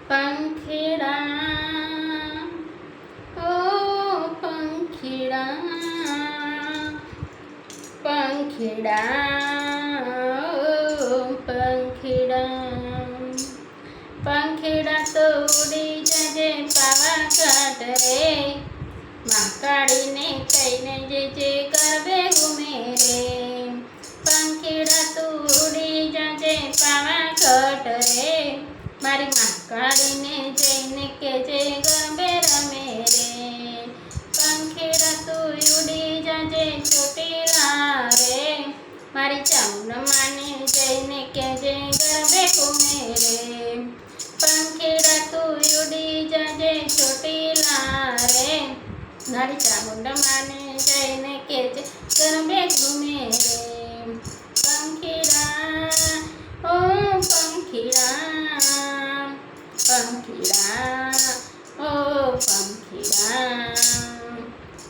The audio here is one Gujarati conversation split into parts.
પંખીડા ઓ પંખીડા પંખીડા ઓ પંખીડા તો ઉડી જજે પાવાગઢ રે મહાકાળીને કહીને જે કરવે ઘૂમે રે પંખીડા તું ઉડી જજે પાવાગઢ રે મારી મહાકાળીને જઈને કેજે ગરબે રમે રે પંખીડા તું ઉડી જજે ચોટીલા રે મારી ચામુંડમાને જઈને કેજે ગરબે ઘૂમે રે પંખીડા તું ઉડી જજે ચોટીલા રે મારી ચામુંડમાને જઈને કેજે ગરબે ઘૂમે રે પંખીડા ઓ પંખીડા પંખીડા ઓ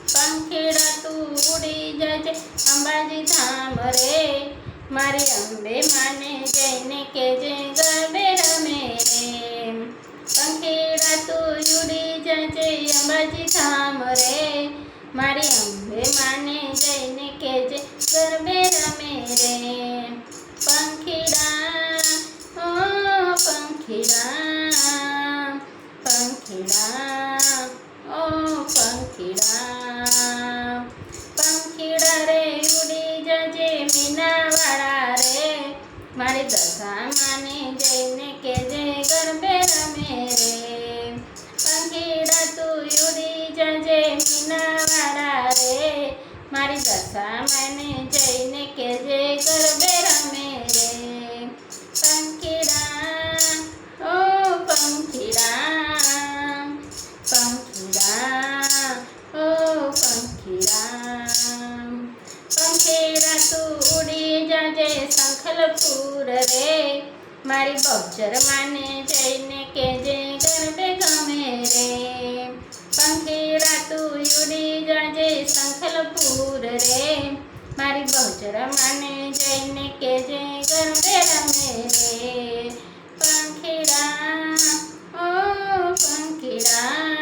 પંખીડા તું ઉડી જજે અંબાજી ધામ રે મારી અંબે માને જઈને કેજે ગરબે રમે રે પંખીડા તું ઉડી જજે અંબાજી ધામ રે મારી અંબે માને જઈને કેજે ગરબે રમે રે પંખીડા ઓ પંખીડા પંખીડા ઓ પંખીડા રે ઉડી જજે મીનાવાળા રે મારી દશામાને જઈને કેજે ગરબે રમે રે પંખીડા તું ઉડી જજે મીનાવાળા રે મારી દશામાને જઈને કેજે ગરબે રમે રે પંખીડા ઓ પંખીડા પંખીડા ઓ પંખીડા તું ઉડી જજે સંખલપુર રે મારી બહુચર માને જઈને કેજે ગરબે ગમે રે પંખીડા તું ઉડી જજે સંખલપુર રે મારી બહુચર માને જઈને કેજે ગરબે રમે રે પંખીડા ઓ પંખીડા